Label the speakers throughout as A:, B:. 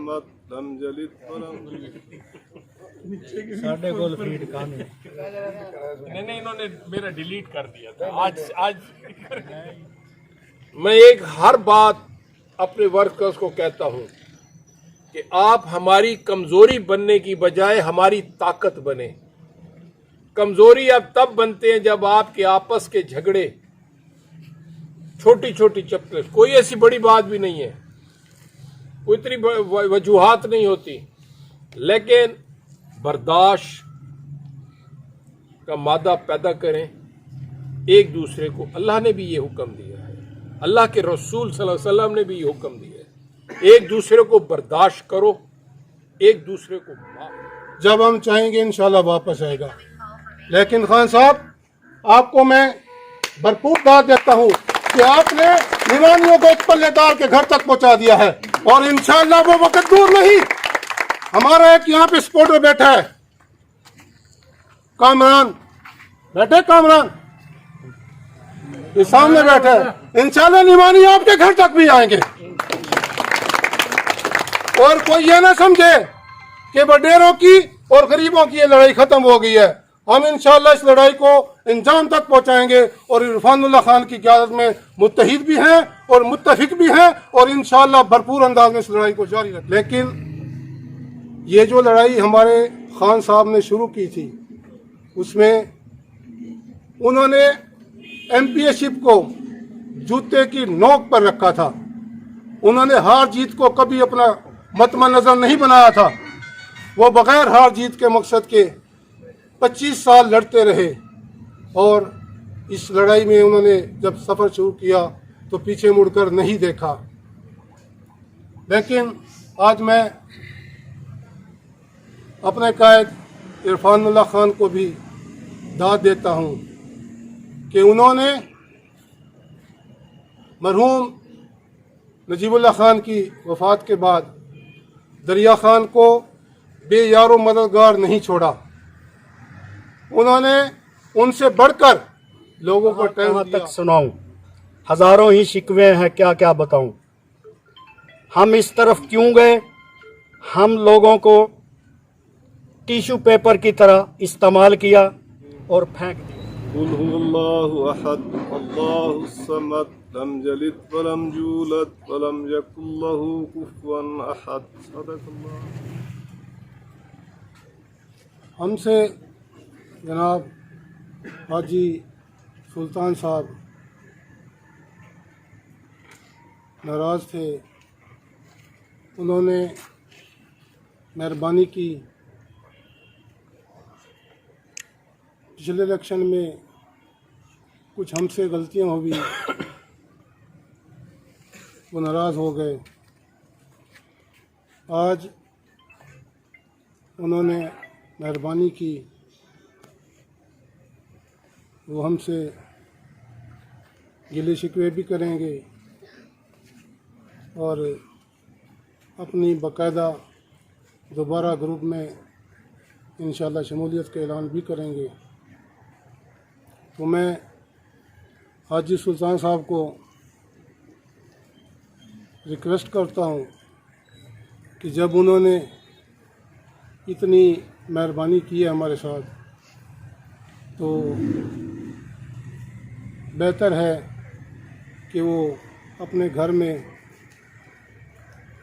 A: Samad lump यलिद वलम
B: साढ़े गोल feed कहां है?
C: नहीं, इन्होंने मेरा डिलीट कर दिया था आज
D: मैं एक हर बात अपने वर्कर्स को कहता हूं कि आप हमारी कमजोरी बनने की बजाय हमारी ताकत बने। कमजोरी अब तब बनते हैं जब आपके आपस के झगड़े छोटी छोटी चप्पल, कोई ऐसी बड़ी बात भी नहीं है, कोई इतनी वजूहात नहीं होती, लेकिन बर्दाश्त का मादा पैदा करें एक दूसरे को। अल्लाह ने भी ये हुक्म दिया है, अल्लाह के रसूल सल्लल्लाहु अलैहि वसल्लम ने भी ये हुक्म दिया है, एक दूसरे को बर्दाश्त करो, एक दूसरे को माफ।
E: जब हम चाहेंगे इंशाल्लाह वापस आएगा। लेकिन खान साहब, आपको मैं भरपूर दाद देता हूँ कि आपने निवानियों को एक पल्लेदार के घर तक पहुंचा दिया है और इंशाल्लाह वो वक्त दूर नहीं। हमारा एक यहाँ पे सपोर्टर बैठा है, कामरान बैठे, कामरान ये सामने बैठा है। इंशाल्लाह निवानी आपके घर तक भी आएंगे। और कोई ये ना समझे कि बडेरों की और गरीबों की ये लड़ाई खत्म हो गई है। हम इंशाल्लाह इस लड़ाई को इंजाम तक पहुंचाएंगे और इरफानुल्लाह खान की क़यादत में मुत्तहिद भी हैं और मुत्तफिक भी हैं और इंशाल्लाह भरपूर अंदाज में इस लड़ाई को जारी रखें। लेकिन ये जो लड़ाई हमारे खान साहब ने शुरू की थी, उसमें उन्होंने एमपीएशिप को जूते की नोक पर रखा था। उन्होंने हार जीत को कभी अपना मतमा नजर नहीं बनाया था। वो बगैर हार जीत के मकसद के 25 साल लड़ते रहे और इस लड़ाई में उन्होंने जब सफ़र शुरू किया तो पीछे मुड़कर नहीं देखा। लेकिन आज मैं अपने कायद इरफानुल्लाह खान को भी दाद देता हूँ कि उन्होंने मरहूम नजीबुल्लाह खान की वफ़ात के बाद दरिया खान को बेयारो मददगार नहीं छोड़ा। उन्होंने उनसे बढ़कर लोगों को टाइम
B: कहाँ
E: दिया।
B: तक सुनाऊं, हजारों ही शिकवे हैं, क्या क्या बताऊं। हम इस तरफ क्यों गए? हम लोगों को टिश्यू पेपर की तरह इस्तेमाल किया और फेंक दिया।
A: कुल हुवल्लाहु अहद अल्लाहु समद लम यलिद वलम यूलद वलम यकुल लहू कुफुवन अहद। सदक़ल्लाह।
E: हमसे जनाब हाजी सुल्तान साहब नाराज़ थे। उन्होंने मेहरबानी की, पिछले इलेक्शन में कुछ हमसे गलतियां हुई, वो नाराज़ हो गए। आज उन्होंने मेहरबानी की, वो हमसे गिले शिकवे भी करेंगे और अपनी बाकायदा दोबारा ग्रुप में इंशाल्लाह शमूलियत का ऐलान भी करेंगे। तो मैं हाजी सुल्तान साहब को रिक्वेस्ट करता हूँ कि जब उन्होंने इतनी मेहरबानी की है हमारे साथ, तो बेहतर है कि वो अपने घर में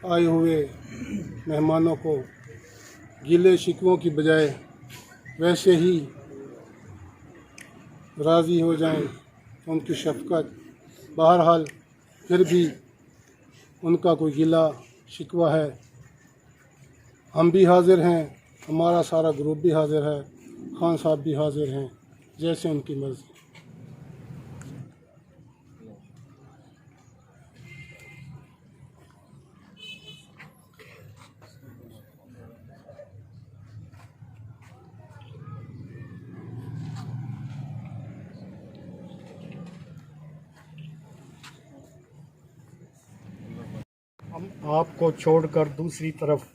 E: आए हुए मेहमानों को गिले शिकवों की बजाय वैसे ही राज़ी हो जाएं, उनकी शफ़क़त। बहरहाल फिर भी उनका कोई गिला शिकवा है, हम भी हाज़िर हैं, हमारा सारा ग्रुप भी हाज़िर है, खान साहब भी हाज़िर हैं, जैसे उनकी मर्ज़ी।
B: हम आपको छोड़कर दूसरी तरफ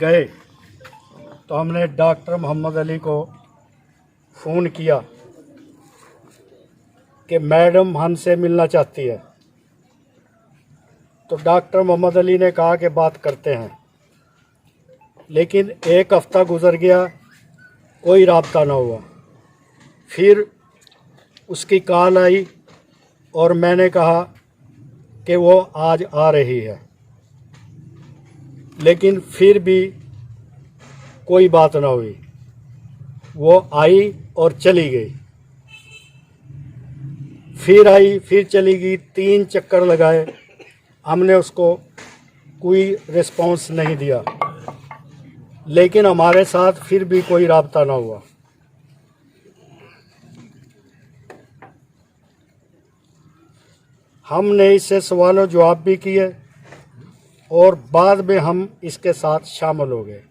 B: गए तो हमने डॉक्टर मोहम्मद अली को फ़ोन किया कि मैडम हमसे मिलना चाहती है। तो डॉक्टर मोहम्मद अली ने कहा कि बात करते हैं, लेकिन एक हफ़्ता गुज़र गया, कोई राब्ता ना हुआ। फिर उसकी कॉल आई और मैंने कहा कि वो आज आ रही है, लेकिन फिर भी कोई बात ना हुई। वो आई और चली गई, फिर आई फिर चली गई, 3 चक्कर लगाए, हमने उसको कोई रिस्पॉन्स नहीं दिया, लेकिन हमारे साथ फिर भी कोई राब्ता ना हुआ। हमने इससे सवालों जवाब भी किए और बाद में हम इसके साथ शामिल हो गए,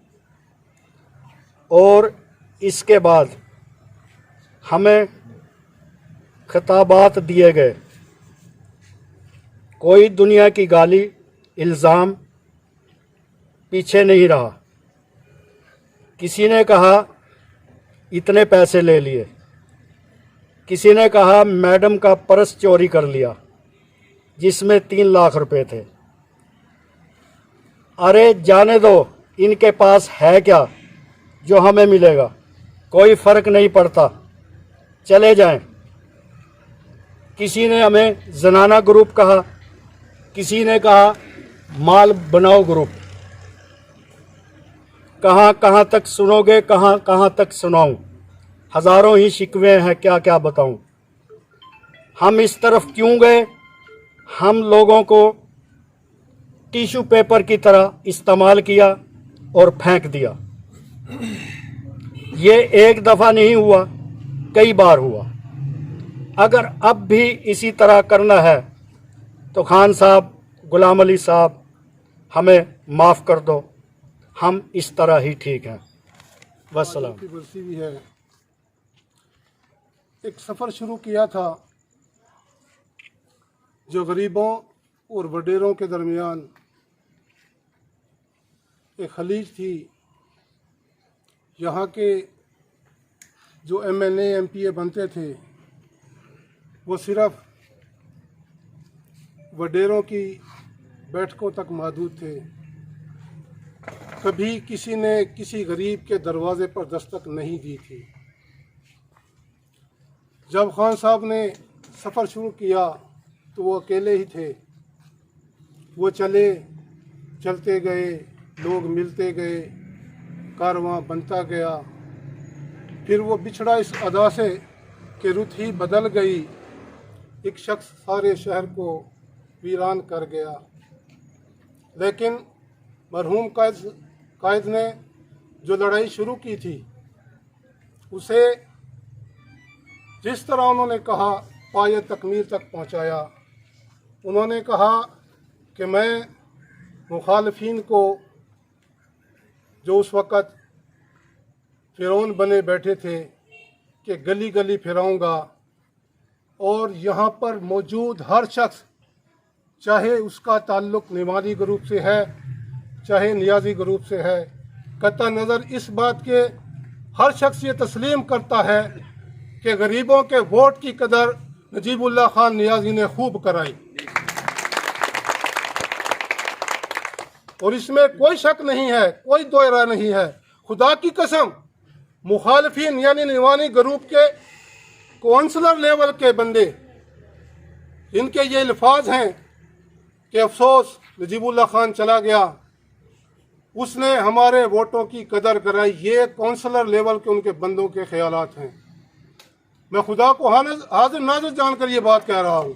B: और इसके बाद हमें खिताबात दिए गए। कोई दुनिया की गाली इल्ज़ाम पीछे नहीं रहा। किसी ने कहा इतने पैसे ले लिए, किसी ने कहा मैडम का पर्स चोरी कर लिया जिसमें 3 लाख रुपए थे। अरे जाने दो, इनके पास है क्या जो हमें मिलेगा, कोई फ़र्क नहीं पड़ता, चले जाएं। किसी ने हमें जनाना ग्रुप कहा, किसी ने कहा माल बनाओ ग्रुप। कहाँ कहाँ तक सुनोगे, कहाँ कहाँ तक सुनाऊं, हज़ारों ही शिकवे हैं, क्या क्या बताऊं। हम इस तरफ क्यों गए, हम लोगों को टिश्यू पेपर की तरह इस्तेमाल किया और फेंक दिया। ये एक दफ़ा नहीं हुआ, कई बार हुआ। अगर अब भी इसी तरह करना है तो खान साहब, गुलाम अली साहब, हमें माफ़ कर दो, हम इस तरह ही ठीक हैं। वस्सलाम।
E: की बरसी भी है। एक सफ़र शुरू किया था जो गरीबों और वडेरों के दरमियान एक खलीज थी। यहाँ के जो MNA MPA बनते थे वो सिर्फ वडेरों की बैठकों तक महदूद थे। कभी किसी ने किसी गरीब के दरवाजे पर दस्तक नहीं दी थी। जब खान साहब ने सफ़र शुरू किया तो वो अकेले ही थे। वो चलते गए, लोग मिलते गए, कारवां बनता गया। फिर वो बिछड़ा इस अदा से कि रुत ही बदल गई, एक शख्स सारे शहर को वीरान कर गया। लेकिन मरहूम कायद ने जो लड़ाई शुरू की थी उसे जिस तरह उन्होंने कहा पाये तकमील तक पहुंचाया। उन्होंने कहा कि मैं मुखालफीन को जो उस वक़्त फ़िरौन बने बैठे थे कि गली गली फिराऊंगा, और यहाँ पर मौजूद हर शख्स, चाहे उसका ताल्लुक़ निमानी ग्रुप से है चाहे नियाजी ग्रुप से है, कतई नज़र इस बात के हर शख्स ये तस्लीम करता है कि गरीबों के वोट की कदर नजीबुल्लाह खान नियाजी ने खूब कराई। और इसमें कोई शक नहीं है, कोई दो राय नहीं है। खुदा की कसम, मुखालफीन यानी निवानी ग्रुप के कौंसलर लेवल के बंदे, इनके ये अल्फाज हैं कि अफसोस नजीबुल्लाह खान चला गया, उसने हमारे वोटों की कदर कराई। ये कौंसलर लेवल के उनके बंदों के ख्यालात हैं। मैं खुदा को हाजिर नाजिर जानकर ये बात कह रहा हूँ।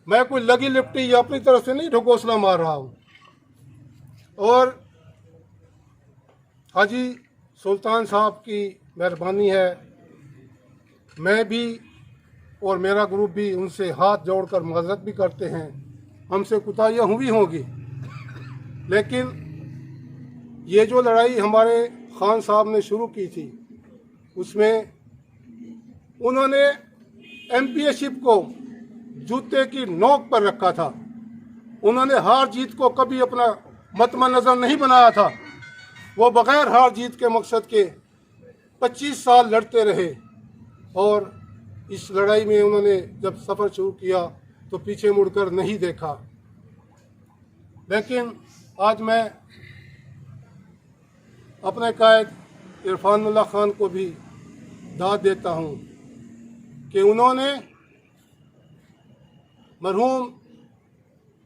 E: मैं कोई लगी लिपटी या अपनी तरफ से नहीं ढकोसला मार रहा हूँ। और हाजी सुल्तान साहब की मेहरबानी है, मैं भी और मेरा ग्रुप भी उनसे हाथ जोड़कर माजरत भी करते हैं। हमसे कुताहियाँ हुई होंगी, लेकिन ये जो लड़ाई हमारे खान साहब ने शुरू की थी उसमें उन्होंने MPA-शिप को जूते की नोक पर रखा था। उन्होंने हार जीत को कभी अपना मतमा नज़र नहीं बनाया था। वो बग़ैर हार जीत के मकसद के 25 साल लड़ते रहे, और इस लड़ाई में उन्होंने जब सफ़र शुरू किया तो पीछे मुड़कर नहीं देखा। लेकिन आज मैं अपने कायद इरफानुल्लाह खान को भी दाद देता हूँ कि उन्होंने मरहूम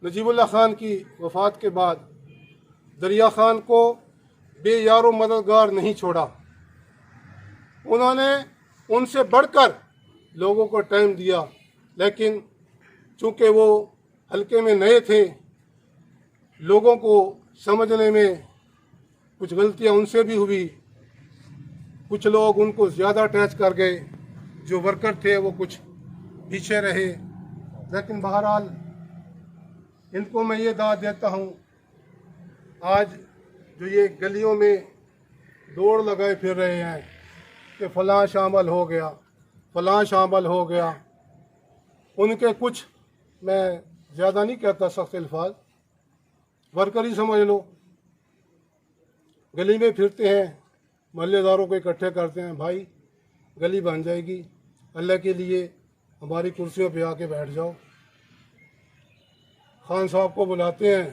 E: नजीबुल्लाह खान की वफ़ात के बाद दरिया खान को बेयारो मददगार नहीं छोड़ा। उन्होंने उनसे बढ़कर लोगों को टाइम दिया, लेकिन चूँकि वो हल्के में नए थे, लोगों को समझने में कुछ गलतियां उनसे भी हुई। कुछ लोग उनको ज़्यादा अटैच कर गए, जो वर्कर थे वो कुछ पीछे रहे। लेकिन बहरहाल इनको मैं ये दाद देता हूँ, आज जो ये गलियों में दौड़ लगाए फिर रहे हैं कि फ़लाँ शामिल हो गया, फ़लाँ शामिल हो गया, उनके कुछ मैं ज़्यादा नहीं कहता सख्त अल्फाज, वर्कर ही समझ लो, गली में फिरते हैं, महल्लेदारों को इकट्ठे करते हैं, भाई गली बन जाएगी, अल्लाह के लिए हमारी कुर्सियों पे आके बैठ जाओ। खान साहब को बुलाते हैं,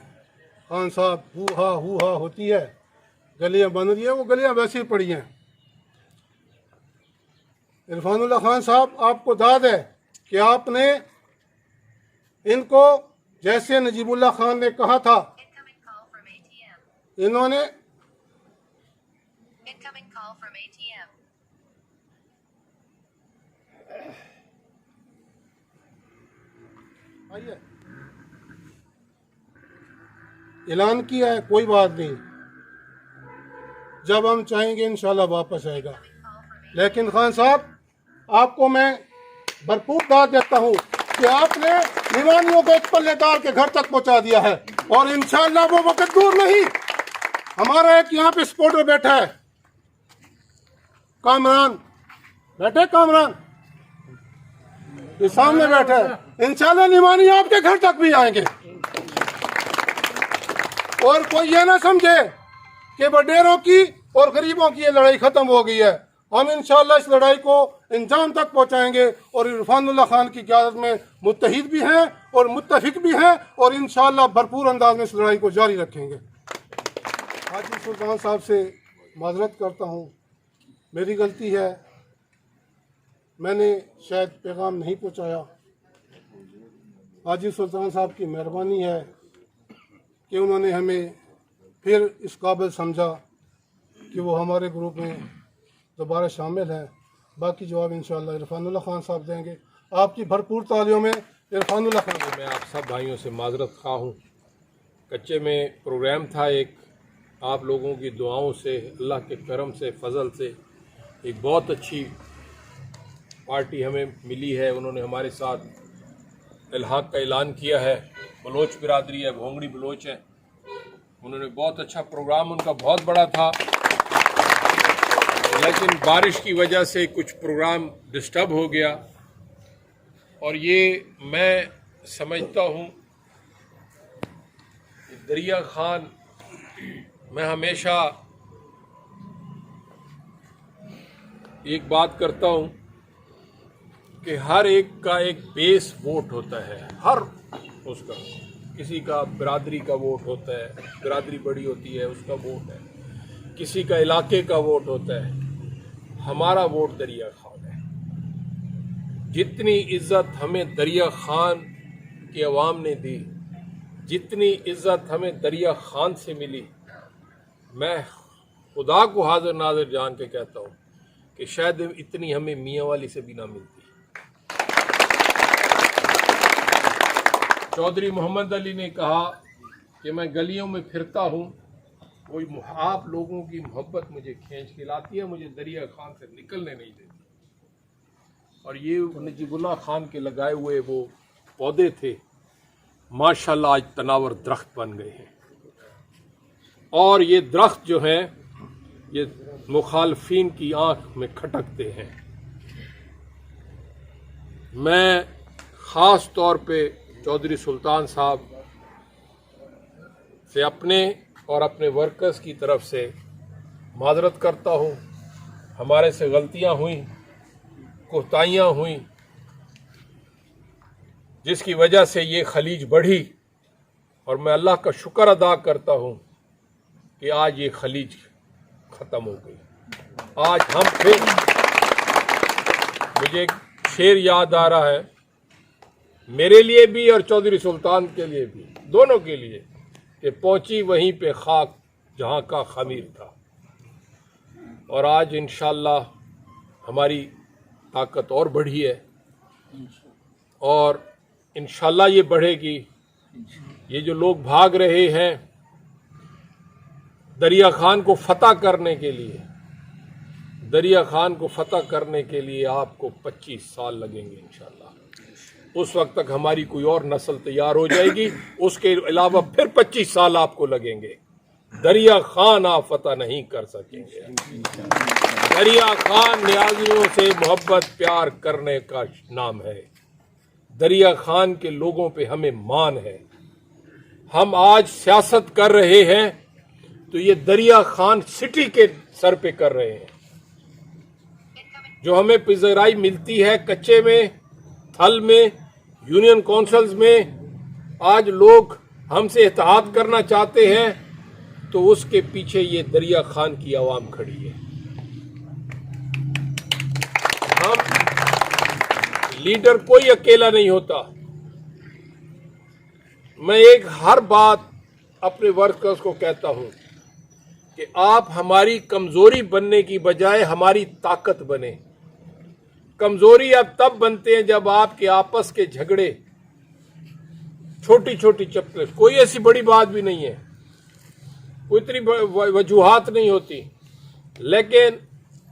E: खान साहब हू हा होती है, गलियां बन रही है, वो गलियां वैसे ही पड़ी हैं। इरफानुल्लाह खान साहब, आपको दाद है कि आपने इनको, जैसे नजीबुल्लाह खान ने कहा था, इन्होंने ऐलान किया है, कोई बात नहीं, जब हम चाहेंगे इंशाल्लाह वापस आएगा। लेकिन खान साहब, आपको मैं भरपूर दाद देता हूँ कि आपने निवानियों को एक पल्लेदार के घर तक पहुँचा दिया है, और इंशाल्लाह वो वक्त दूर नहीं। हमारा एक यहाँ पे सपोर्टर बैठा है, कामरान बैठे, कामरान ये सामने बैठा है, इंशाल्लाह निवानी आपके घर तक भी आएंगे। और कोई ये ना समझे कि बडेरों की और गरीबों की ये लड़ाई खत्म हो गई है। हम इंशाल्लाह इस लड़ाई को इंजाम तक पहुंचाएंगे, और इरफानुल्लाह खान की क़यादत में मुत्तहिद भी हैं और मुत्तफिक भी हैं, और इंशाल्लाह भरपूर अंदाज में इस लड़ाई को जारी रखेंगे। हाजी सुल्तान साहब से माजरत करता हूँ, मेरी गलती है, मैंने शायद पैगाम नहीं पहुँचाया। हाजी सुल्तान साहब की मेहरबानी है कि उन्होंने हमें फिर इस काबिल समझा कि वो हमारे ग्रुप में दोबारा शामिल हैं। बाकी जवाब इंशाअल्लाह इरफानुल्लाह खान साहब देंगे। आपकी भरपूर तालियों में इरफानुल्लाह खान।
D: मैं आप सब भाइयों से माजरत खा हूँ, कच्चे में प्रोग्राम था एक, आप लोगों की दुआओं से, अल्लाह के करम से, फजल से एक बहुत अच्छी पार्टी हमें मिली है। उन्होंने हमारे साथ इल्हाक का ऐलान किया है, बलोच बिरादरी है, भोंगड़ी बलोच है, उन्होंने बहुत अच्छा प्रोग्राम, उनका बहुत बड़ा था, लेकिन बारिश की वजह से कुछ प्रोग्राम डिस्टर्ब हो गया। और ये मैं समझता हूँ दरिया खान, मैं हमेशा एक बात करता हूँ कि हर एक का एक बेस वोट होता है, हर उसका, किसी का बिरादरी का वोट होता है, बिरादरी बड़ी होती है उसका वोट है, किसी का इलाके का वोट होता है। हमारा वोट दरिया खान है। जितनी इज्जत हमें दरिया खान की अवाम ने दी, जितनी इज्जत हमें दरिया खान से मिली, मैं खुदा को हाजिर नाजिर जान के कहता हूँ कि शायद इतनी हमें मियाँ वाली से भी ना मिलती। चौधरी मोहम्मद अली ने कहा कि मैं गलियों में फिरता हूँ, कोई आप लोगों की मोहब्बत मुझे खींच के लाती है, मुझे दरिया खान से निकलने नहीं देती। और ये नजीबुल्लाह खान के लगाए हुए वो पौधे थे, माशाल्लाह आज तनावर दरख्त बन गए हैं। और ये दरख्त जो हैं ये मुखालफीन की आंख में खटकते हैं। मैं ख़ास तौर पे चौधरी सुल्तान साहब से अपने और अपने वर्कर्स की तरफ से माजरत करता हूँ। हमारे से गलतियाँ हुई, कोताहियाँ हुई, जिसकी वजह से ये खलीज बढ़ी। और मैं अल्लाह का शुक्र अदा करता हूँ कि आज ये खलीज ख़त्म हो गई। आज हम फिर, मुझे एक शेर याद आ रहा है मेरे लिए भी और चौधरी सुल्तान के लिए भी, दोनों के लिए, कि पहुंची वहीं पे खाक जहां का खमीर था। और आज इंशाअल्लाह हमारी ताकत और बढ़ी है और इंशाअल्लाह ये बढ़ेगी। ये जो लोग भाग रहे हैं दरिया खान को फतह करने के लिए, दरिया खान को फतह करने के लिए आपको 25 साल लगेंगे इंशाअल्लाह। उस वक्त तक हमारी कोई और नस्ल तैयार हो जाएगी, उसके अलावा फिर 25 साल आपको लगेंगे। दरिया खान आप फतह नहीं कर सकेंगे। दरिया खान न्याजियों से मोहब्बत प्यार करने का नाम है। दरिया खान के लोगों पे हमें मान है। हम आज सियासत कर रहे हैं तो ये दरिया खान सिटी के सर पे कर रहे हैं। जो हमें पिज़राई मिलती है कच्चे में, थल में, यूनियन काउंसिल्स में, आज लोग हमसे इत्तेहाद करना चाहते हैं तो उसके पीछे ये दरिया खान की आवाम खड़ी है। हम लीडर कोई अकेला नहीं होता। मैं एक हर बात अपने वर्कर्स को कहता हूं कि आप हमारी कमजोरी बनने की बजाय हमारी ताकत बने। कमजोरी अब तब बनते हैं जब आपके आपस के झगड़े, छोटी छोटी चप्पलें, कोई ऐसी बड़ी बात भी नहीं है, कोई इतनी वजूहात नहीं होती, लेकिन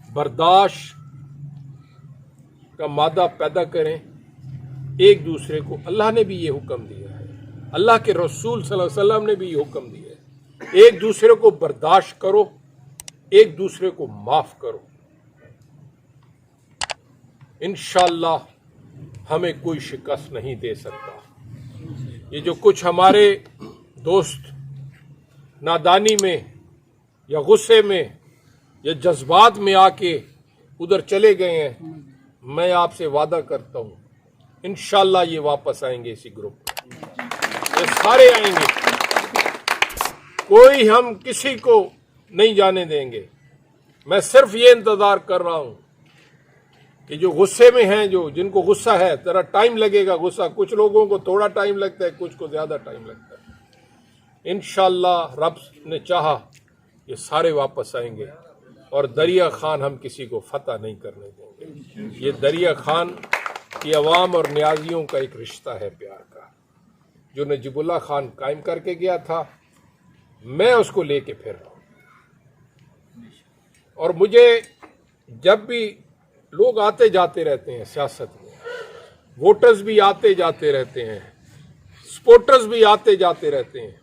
D: बर्दाश्त का मादा पैदा करें एक दूसरे को। अल्लाह ने भी ये हुक्म दिया है, अल्लाह के रसूल सल्लल्लाहु अलैहि वसल्लम ने भी ये हुक्म दिया है, एक दूसरे को बर्दाश्त करो, एक दूसरे को माफ करो। इंशाअल्लाह हमें कोई शिकस्त नहीं दे सकता। ये जो कुछ हमारे दोस्त नादानी में या गुस्से में या जज्बात में आके उधर चले गए हैं, मैं आपसे वादा करता हूं इंशाअल्लाह ये वापस आएंगे इसी ग्रुप में। ये सारे आएंगे, कोई हम किसी को नहीं जाने देंगे। मैं सिर्फ ये इंतजार कर रहा हूं कि जो गुस्से में हैं, जो जिनको गुस्सा है, तेरा टाइम लगेगा गुस्सा, कुछ लोगों को थोड़ा टाइम लगता है, कुछ को ज्यादा टाइम लगता है। इंशाअल्लाह रब ने चाहा ये सारे वापस आएंगे और दरिया खान हम किसी को फतह नहीं करने देंगे। ये दरिया खान की अवाम और न्याजियों का एक रिश्ता है प्यार का, जो नजीबुल्लाह खान कायम करके गया था, मैं उसको लेके फिर रहा हूं। और मुझे जब भी लोग आते जाते रहते हैं सियासत में, वोटर्स भी आते जाते रहते हैं, सपोर्टर्स भी आते जाते रहते हैं,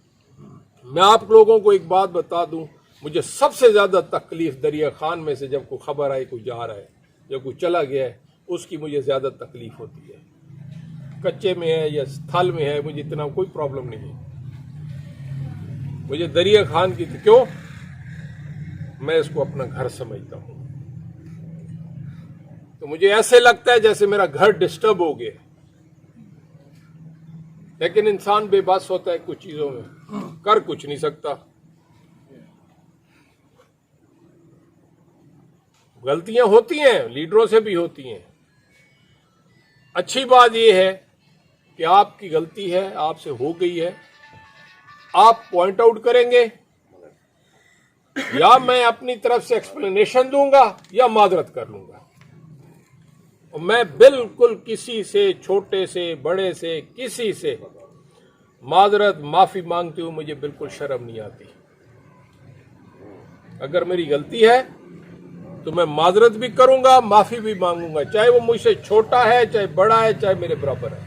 D: मैं आप लोगों को एक बात बता दूं, मुझे सबसे ज्यादा तकलीफ दरिया खान में से जब कोई खबर आई कोई जा रहा है या कोई चला गया है, उसकी मुझे ज्यादा तकलीफ होती है। कच्चे में है या थल में है, मुझे इतना कोई प्रॉब्लम नहीं है। मुझे दरिया खान की, क्यों, मैं इसको अपना घर समझता हूं। तो मुझे ऐसे लगता है जैसे मेरा घर डिस्टर्ब हो गया। लेकिन इंसान बेबस होता है कुछ चीजों में, कर कुछ नहीं सकता। गलतियां होती हैं, लीडरों से भी होती हैं। अच्छी बात यह है कि आपकी गलती है, आपसे हो गई है, आप पॉइंट आउट करेंगे, या मैं अपनी तरफ से एक्सप्लेनेशन दूंगा या माजरत कर लूंगा। और मैं बिल्कुल किसी से, छोटे से बड़े से, किसी से माजरत माफी मांगते हुए मुझे बिल्कुल शर्म नहीं आती। अगर मेरी गलती है तो मैं माजरत भी करूंगा, माफी भी मांगूंगा, चाहे वो मुझसे छोटा है, चाहे बड़ा है, चाहे मेरे बराबर है।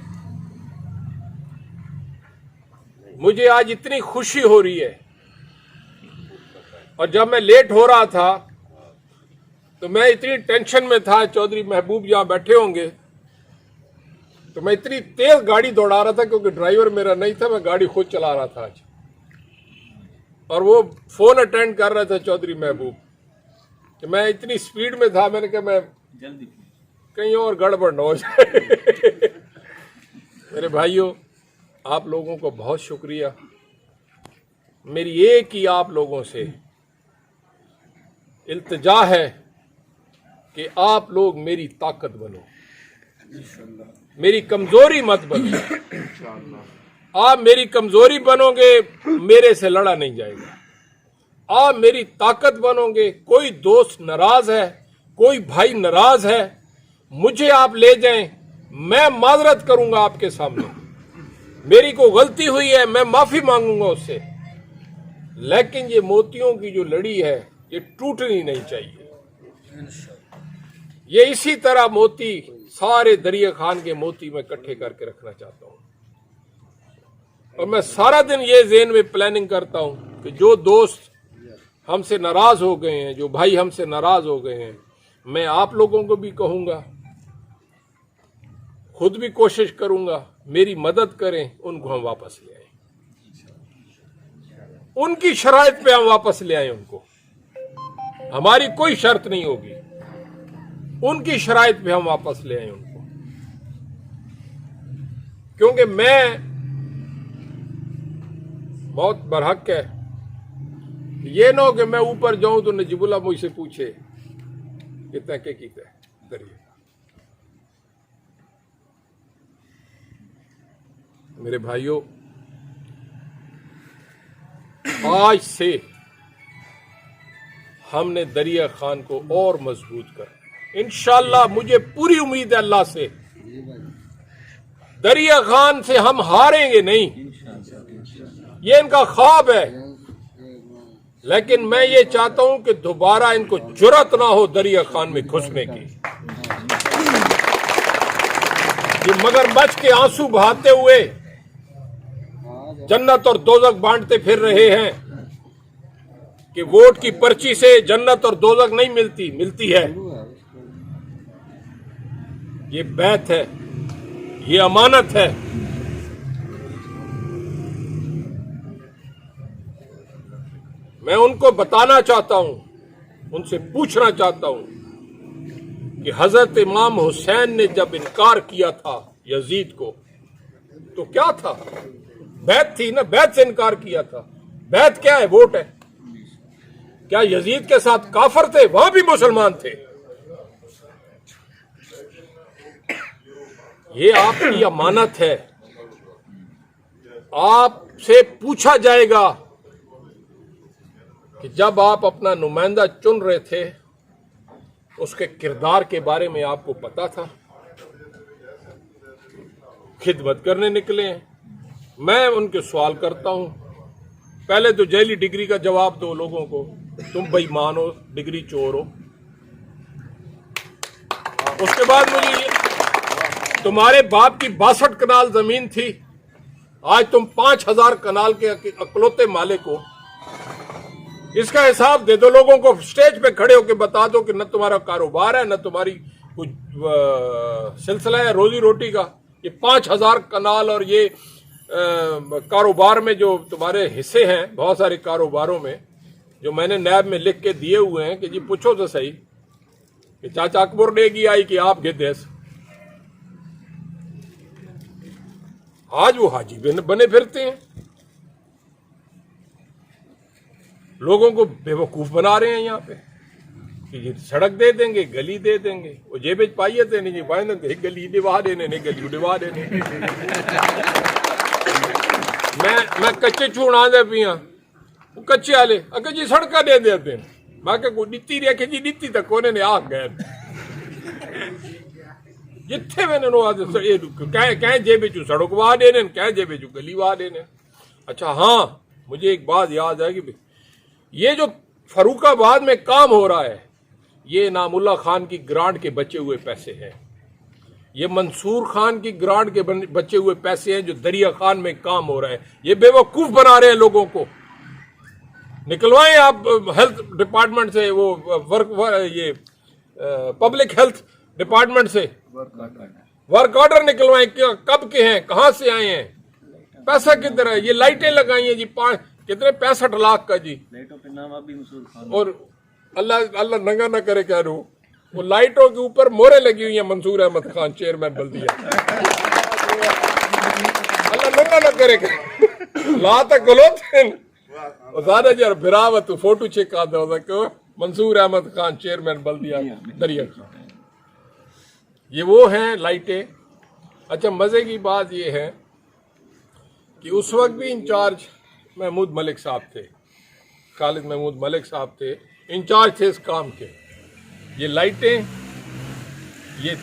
D: मुझे आज इतनी खुशी हो रही है, और जब मैं लेट हो रहा था तो मैं इतनी टेंशन में था, चौधरी महबूब जहां बैठे होंगे, तो मैं इतनी तेज गाड़ी दौड़ा रहा था क्योंकि ड्राइवर मेरा नहीं था, मैं गाड़ी खुद चला रहा था आज। और वो फोन अटेंड कर रहे थे चौधरी महबूब, कि मैं इतनी स्पीड में था, मैंने कहा मैं जल्दी कहीं और गड़बड़ न हो जाए। मेरे भाइयों, आप लोगों को बहुत शुक्रिया। मेरी एक ही आप लोगों से इल्तिजा है कि आप लोग मेरी ताकत बनो, मेरी कमजोरी मत बनो। आप मेरी कमजोरी बनोगे, मेरे से लड़ा नहीं जाएगा। आप मेरी ताकत बनोगे। कोई दोस्त नाराज है, कोई भाई नाराज है, मुझे आप ले जाएं, मैं माजरत करूंगा आपके सामने। मेरी को गलती हुई है, मैं माफी मांगूंगा उससे, लेकिन ये मोतियों की जो लड़ी है ये टूटनी नहीं चाहिए। ये इसी तरह मोती, सारे दरिया खान के मोती मैं इकट्ठे करके रखना चाहता हूं। और मैं सारा दिन ये ज़हन में प्लानिंग करता हूं कि जो दोस्त हमसे नाराज हो गए हैं, जो भाई हमसे नाराज हो गए हैं, मैं आप लोगों को भी कहूंगा, खुद भी कोशिश करूंगा, मेरी मदद करें, उनको हम वापस ले आए, उनकी शराइत पे हम वापस ले आए उनको। हमारी कोई शर्त नहीं होगी, उनकी शराइत पे हम वापस ले आए उनको। क्योंकि मैं बहुत बरहक है, ये ना हो कि मैं ऊपर जाऊं तो नजीबुल्लाह मुझसे पूछे कितना के कीता है दरिया। मेरे भाइयों, आज से हमने दरिया खान को और मजबूत कर, इंशाअल्लाह मुझे पूरी उम्मीद है अल्लाह से, दरिया खान से हम हारेंगे नहीं। ये इनका ख्वाब है, लेकिन मैं ये चाहता हूं कि दोबारा इनको जुर्रत ना हो दरिया खान में घुसने की। ये मगरमच्छ के आंसू बहाते हुए जन्नत और दोजख बांटते फिर रहे हैं कि वोट की पर्ची से जन्नत और दोजख नहीं मिलती, मिलती है ये बैत है, ये अमानत है। मैं उनको बताना चाहता हूं, उनसे पूछना चाहता हूं कि हजरत इमाम हुसैन ने जब इनकार किया था यजीद को, तो क्या था? बैत थी ना, बैत से इनकार किया था। बैत क्या है? वोट है। क्या यजीद के साथ काफर थे? वहां भी मुसलमान थे। ये आपकी अमानत है। आपसे पूछा जाएगा कि जब आप अपना नुमाइंदा चुन रहे थे, उसके किरदार के बारे में आपको पता था? खिदमत करने निकले हैं। मैं उनके सवाल करता हूं, पहले तो जेली डिग्री का जवाब दो लोगों को, तुम बेईमान हो, डिग्री चोर हो। उसके बाद मुझे, तुम्हारे बाप की 62 कनाल जमीन थी, आज तुम 5000 कनाल के अकलौते मालिक हो। इसका हिसाब दे दो लोगों को, स्टेज पे खड़े होकर बता दो कि न तुम्हारा कारोबार है, न तुम्हारी कुछ सिलसिला है रोजी रोटी का। ये 5000 कनाल और ये कारोबार में जो तुम्हारे हिस्से हैं, बहुत सारे कारोबारों में, जो मैंने नैब में लिख के दिए हुए हैं कि जी पूछो तो सही कि चाचा अकबर नेगी आई कि आप गिदेस। आज वो हाजी बने फिरते हैं, लोगों को बेवकूफ बना रहे हैं यहाँ पे कि जी सड़क दे देंगे, गली दे देंगे। वो जेब पाइए थे नहीं जी, पाए गली निभा देने, नहीं गली निभा देने। मैं कच्चे चूना दे पिया, वो कच्चे आले अगर जी सड़का दे देते हैं, बाकी कोई नीति रखे जी, नीति तक कोने ने आ गए जिथे मैंने कह जेब चू सड़क वाह देने, कह जेब चू गली वाह देने। अच्छा हाँ, मुझे एक बात याद है कि ये जो फरूखाबाद में काम हो रहा है, ये इनामुल्लाह खान की ग्रांट के बचे हुए पैसे हैं। ये मंसूर खान की ग्रांट के बचे हुए पैसे हैं जो दरिया खान में काम हो रहा है। ये बेवकूफ बना रहे हैं लोगों को। निकलवाएं आप हेल्थ डिपार्टमेंट से, वो ये पब्लिक हेल्थ डिपार्टमेंट से वर्क ऑर्डर निकलवाएं, कब के हैं, कहां से आए हैं, पैसा किधर है। ये लाइटें लगाई हैं जी, कितने 65 लाख का जी, और अल्लाह नंगा ना करे कह रू, वो लाइटों के ऊपर मोहरें लगी हुई हैं मंसूर अहमद खान चेयरमैन बल्दिया। अल्लाह नंगा ना करे ला तक गलोत सारे जर बिरावत फोटो चेक कर दो को मंसूर अहमद खान चेयरमैन बल्दिया दरिया खान। ये वो हैं लाइटें। अच्छा, मजे की बात ये है कि उस वक्त भी इंचार्ज महमूद मलिक साहब थे, खालिद महमूद मलिक साहब थे, इंचार्ज थे इस काम के। ये लाइटें, ये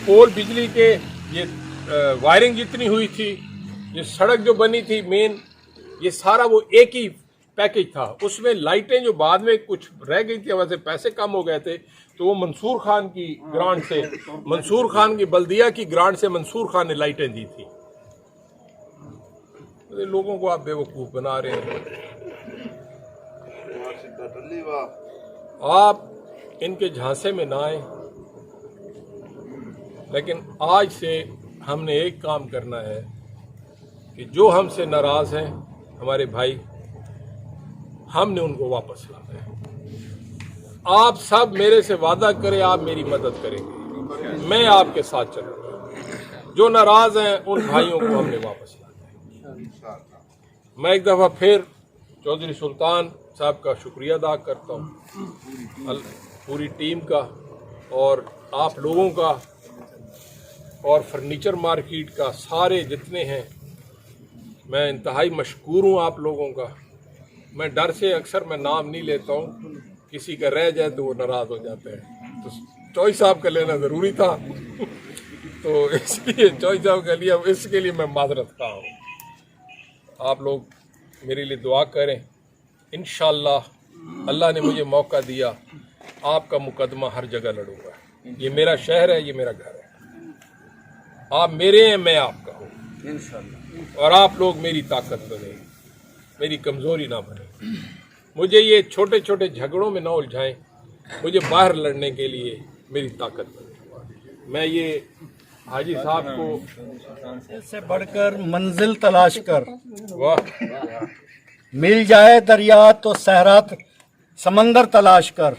D: पोल बिजली के, ये वायरिंग जितनी हुई थी, ये सड़क जो बनी थी मेन, ये सारा वो एक ही पैकेज था। उसमें लाइटें जो बाद में कुछ रह गई थी, वैसे पैसे कम हो गए थे, तो वो मंसूर खान की ग्रांट से, मंसूर खान की बल्दिया की ग्रांट से मंसूर खान ने लाइटें दी थी। तो लोगों को आप बेवकूफ़ बना रहे हैं। आप इनके झांसे में ना आए। लेकिन आज से हमने एक काम करना है कि जो हमसे नाराज हैं हमारे भाई, हमने उनको वापस लाना है। आप सब मेरे से वादा करें, आप मेरी मदद करेंगे, मैं आपके साथ चलूंगा। जो नाराज हैं उन भाइयों को हमने वापस लाना है। मैं एक दफा फिर चौधरी सुल्तान साहब का शुक्रिया अदा करता हूँ, पूरी टीम का और आप लोगों का और फर्नीचर मार्केट का, सारे जितने हैं, मैं इंतहाई मशकूर हूँ आप लोगों का। मैं डर से अक्सर मैं नाम नहीं लेता हूँ, किसी का रह जाए तो वो नाराज़ हो जाते हैं, तो चौई साहब का लेना ज़रूरी था तो इसलिए चौई साहब का लिया, इसके लिए मैं माजरत खा हूँ। आप लोग मेरे लिए दुआ करें। इंशाअल्लाह अल्लाह ने मुझे मौका दिया, आपका मुकदमा हर जगह लड़ूंगा। ये मेरा शहर है, ये मेरा घर है। आप मेरे हैं, मैं आपका हूँ, और आप लोग मेरी ताकत बने, मेरी कमज़ोरी ना बने। मुझे ये छोटे छोटे झगड़ों में ना उलझाएं, मुझे बाहर लड़ने के लिए मेरी ताकत बने। मैं ये हाजी साहब को
B: इससे बढ़कर मंजिल तलाश कर,
D: वाह,
B: मिल जाए दरिया तो सहरा समंदर तलाश कर।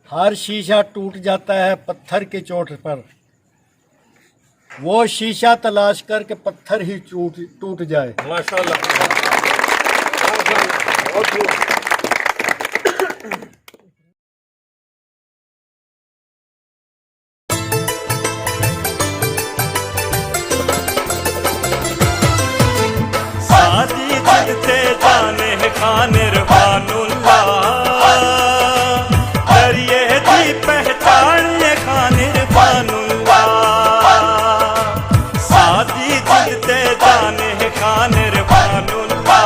B: हर शीशा टूट जाता है पत्थर की चोट पर, वो शीशा तलाश कर के पत्थर ही टूट जाए।
D: माशाल्लाह, बहुत खूब।
F: सादी जिदते जाने खानिर बानुल्लाह, दरिये दी पहचान ये खानिर बानुल्लाह। सादी जिदते जाने खानिर बानुल्लाह,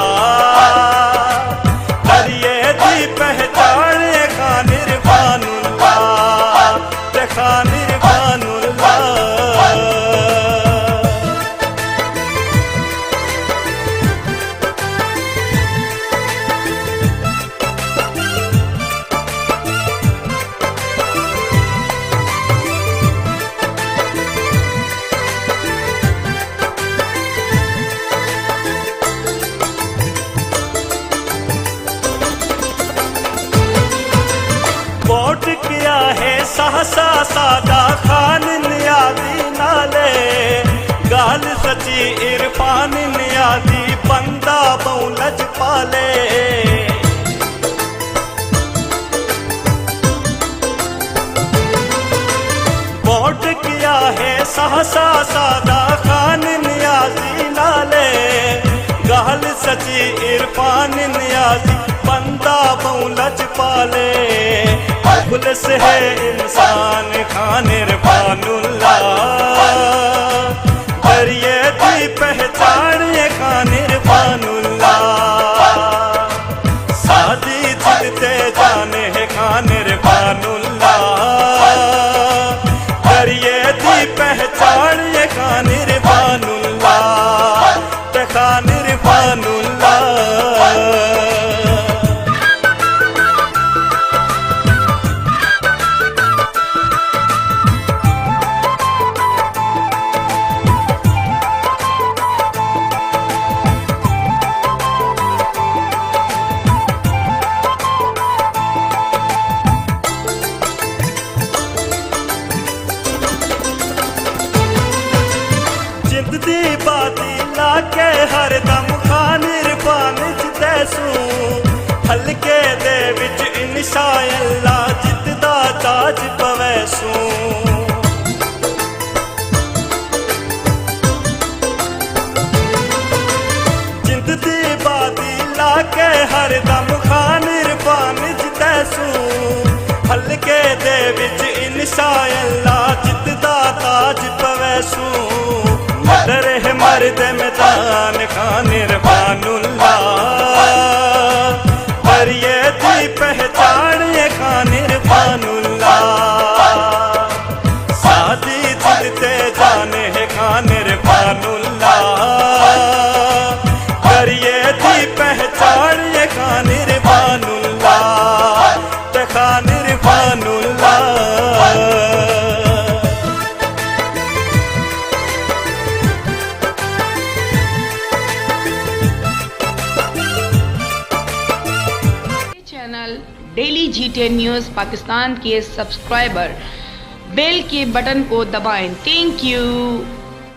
F: दरिये दी पहचान ये खानिर बानुल्लाह, ते खानिर बानुल्लाह। वोट किया है सहसा सादा खान नियादी नाले, गाल सची इरफान नियादी बंदा बहुलज पाले। वोट किया है सहसा सादा खान नियाजी नाले, गाल सची इरफान नियाजी बंदा बहुलज पाले। मुखलिस है इंसान खानिर बानुल्लाह, दरिये दी पहचान ये खानिर बानुल्लाह। सादी जिदते जाने है खानिर बानुल्लाह, दरिये दी पहचान ये खानिर बानुल्लाह, ते खानिर बानुल्लाह। इंशाअल्लाह जितदा ताज पवैसू जिंद दी बादी लाके हर दम खान इरफान जितैसू हल्के दे विच इंशाअल्लाह जितदा ताज पवैसू मदर है मर्द मैदान खान इरफानुल्लाह करिए दी पहचान ये खान इरफानुल्लाह सादी दिल ते जाने है खान इरफानुल्लाह करिए दी पहचान ये खान इरफानुल्लाह ते Khan Irfanullah
G: channel daily GTN news Pakistan के सब्सक्राइबर बेल के बटन को दबाएं। Thank you.